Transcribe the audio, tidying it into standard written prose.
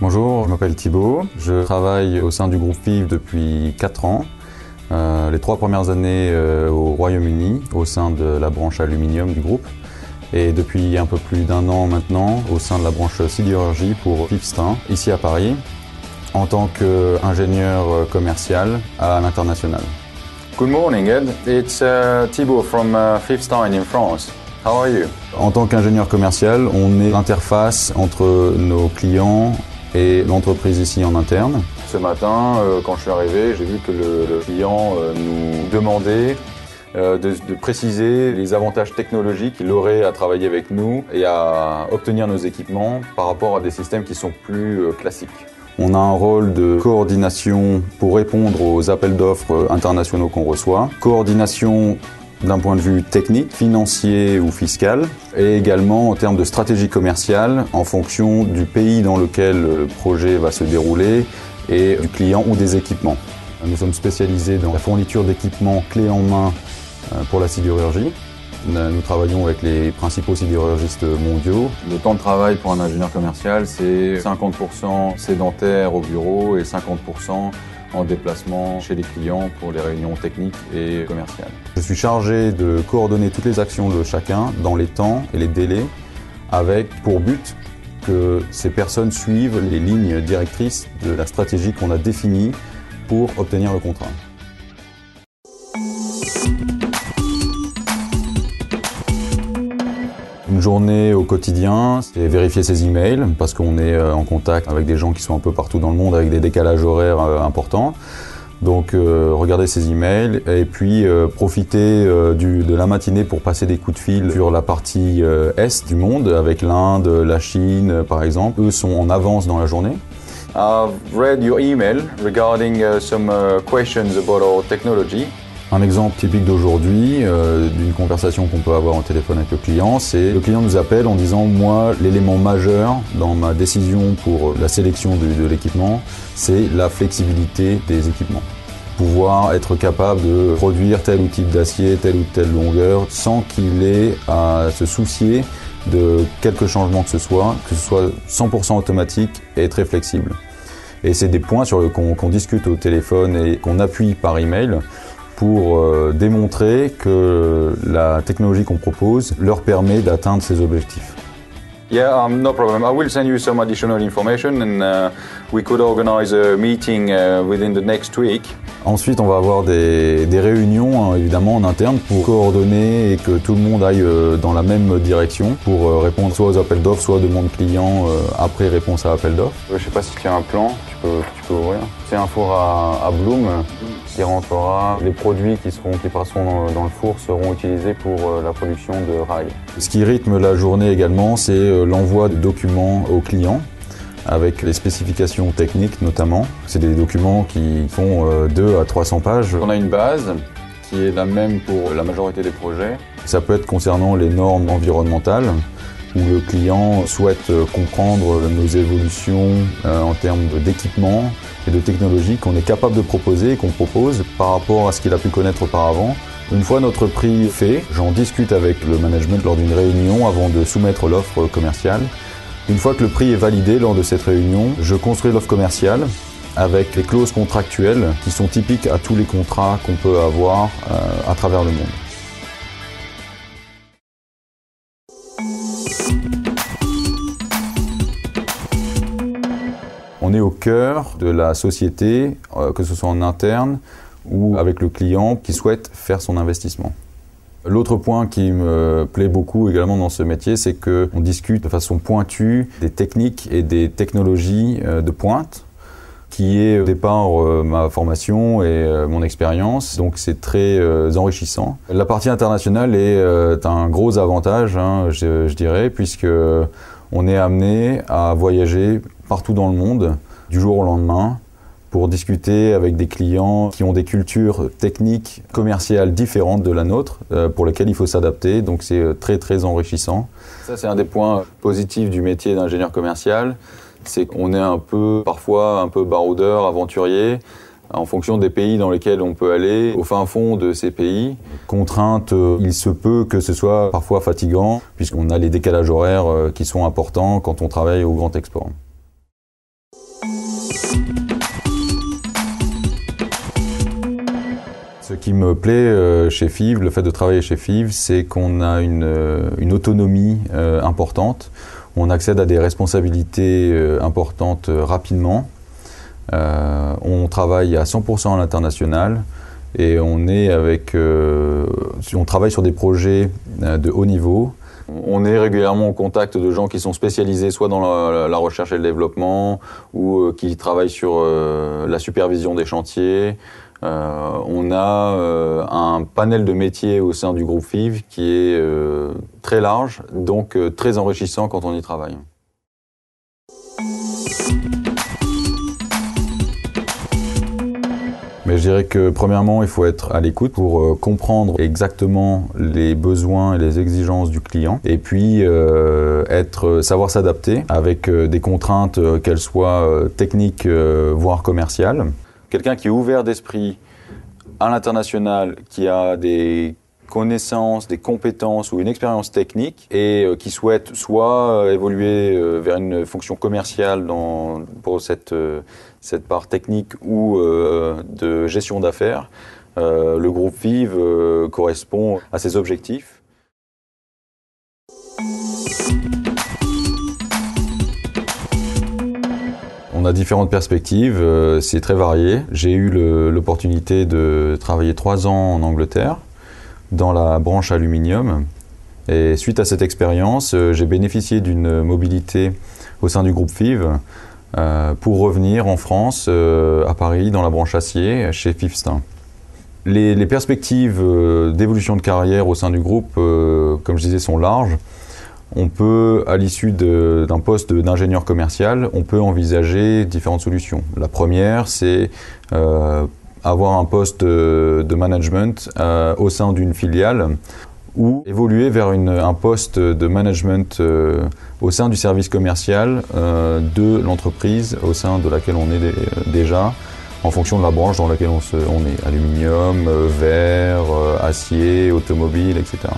Bonjour, je m'appelle Thibaut. Je travaille au sein du groupe FIV depuis 4 ans. Les 3 premières années au Royaume-Uni, au sein de la branche aluminium du groupe. Et depuis un peu plus d'1 an maintenant, au sein de la branche sidérurgie pour FIV Stein, ici à Paris, en tant qu'ingénieur commercial à l'international. Good morning, Ed. It's Thibaut from FIV Stein in France. How are you? En tant qu'ingénieur commercial, on est l'interface entre nos clients et l'entreprise ici en interne. Ce matin, quand je suis arrivé, j'ai vu que le client nous demandait de préciser les avantages technologiques qu'il aurait à travailler avec nous et à obtenir nos équipements par rapport à des systèmes qui sont plus classiques. On a un rôle de coordination pour répondre aux appels d'offres internationaux qu'on reçoit. Coordination d'un point de vue technique, financier ou fiscal, et également en termes de stratégie commerciale en fonction du pays dans lequel le projet va se dérouler et du client ou des équipements. Nous sommes spécialisés dans la fourniture d'équipements clés en main pour la sidérurgie. Nous travaillons avec les principaux sidérurgistes mondiaux. Le temps de travail pour un ingénieur commercial, c'est 50% sédentaire au bureau et 50% en déplacement chez les clients pour les réunions techniques et commerciales. Je suis chargé de coordonner toutes les actions de chacun dans les temps et les délais avec pour but que ces personnes suivent les lignes directrices de la stratégie qu'on a définie pour obtenir le contrat. Une journée au quotidien, c'est vérifier ses emails parce qu'on est en contact avec des gens qui sont un peu partout dans le monde avec des décalages horaires importants. Donc regarder ses emails et puis profiter de la matinée pour passer des coups de fil sur la partie est du monde avec l'Inde, la Chine par exemple. Eux sont en avance dans la journée. I've read your email regarding some questions about our technology. Un exemple typique d'aujourd'hui, d'une conversation qu'on peut avoir au téléphone avec le client, c'est le client nous appelle en disant « Moi, l'élément majeur dans ma décision pour la sélection de l'équipement, c'est la flexibilité des équipements. Pouvoir être capable de produire tel ou type d'acier, telle ou telle longueur, sans qu'il ait à se soucier de quelque changement que ce soit 100% automatique et très flexible. » Et c'est des points sur qu'on discute au téléphone et qu'on appuie par email pour démontrer que la technologie qu'on propose leur permet d'atteindre ces objectifs. Yeah, no problem. I will send you some additional information and we could organize a meeting within the next week. Ensuite, on va avoir des réunions évidemment en interne pour coordonner et que tout le monde aille dans la même direction pour répondre soit aux appels d'offres, soit aux demandes clients après réponse à appel d'offres. Je ne sais pas si tu as un plan, tu peux ouvrir. C'est un four à Bloom qui rentrera. Les produits qui passeront dans le four seront utilisés pour la production de rails. Ce qui rythme la journée également, c'est l'envoi de documents aux clients, avec les spécifications techniques notamment. C'est des documents qui font 200 à 300 pages. On a une base qui est la même pour la majorité des projets. Ça peut être concernant les normes environnementales, où le client souhaite comprendre nos évolutions en termes d'équipement et de technologie qu'on est capable de proposer et qu'on propose par rapport à ce qu'il a pu connaître auparavant. Une fois notre prix fait, j'en discute avec le management lors d'une réunion avant de soumettre l'offre commerciale. Une fois que le prix est validé lors de cette réunion, je construis l'offre commerciale avec les clauses contractuelles qui sont typiques à tous les contrats qu'on peut avoir à travers le monde. On est au cœur de la société, que ce soit en interne ou avec le client qui souhaite faire son investissement. L'autre point qui me plaît beaucoup également dans ce métier, c'est qu'on discute de façon pointue des techniques et des technologies de pointe, qui est au départ ma formation et mon expérience, donc c'est très enrichissant. La partie internationale est un gros avantage, je dirais, puisque on est amené à voyager partout dans le monde du jour au lendemain pour discuter avec des clients qui ont des cultures techniques, commerciales différentes de la nôtre, pour lesquelles il faut s'adapter. Donc c'est très très enrichissant. Ça c'est un des points positifs du métier d'ingénieur commercial, c'est qu'on est parfois un peu baroudeur, aventurier, en fonction des pays dans lesquels on peut aller, au fin fond de ces pays. Contrainte, il se peut que ce soit parfois fatigant, puisqu'on a les décalages horaires qui sont importants quand on travaille au grand export. qui me plaît chez FIV, le fait de travailler chez FIV, c'est qu'on a une autonomie importante. On accède à des responsabilités importantes rapidement. On travaille à 100% à l'international et on travaille sur des projets de haut niveau. On est régulièrement en contact de gens qui sont spécialisés soit dans la recherche et le développement ou qui travaillent sur la supervision des chantiers. On a un panel de métiers au sein du groupe FIV qui est très large, donc très enrichissant quand on y travaille. Mais je dirais que premièrement, il faut être à l'écoute pour comprendre exactement les besoins et les exigences du client. Et puis savoir s'adapter avec des contraintes, qu'elles soient techniques, voire commerciales. Quelqu'un qui est ouvert d'esprit à l'international, qui a des connaissances, des compétences ou une expérience technique et qui souhaite soit évoluer vers une fonction commerciale pour cette part technique ou de gestion d'affaires, le groupe FIV correspond à ces objectifs. On a différentes perspectives, c'est très varié. J'ai eu l'opportunité de travailler 3 ans en Angleterre, dans la branche aluminium. Et suite à cette expérience, j'ai bénéficié d'une mobilité au sein du groupe FIV pour revenir en France, à Paris, dans la branche acier, chez FIV-STIN. Les perspectives d'évolution de carrière au sein du groupe, comme je disais, sont larges. On peut, à l'issue d'un poste d'ingénieur commercial, on peut envisager différentes solutions. La première, c'est avoir un poste de management au sein d'une filiale ou évoluer vers un poste de management au sein du service commercial de l'entreprise au sein de laquelle on est déjà, en fonction de la branche dans laquelle on est. Aluminium, verre, acier, automobile, etc.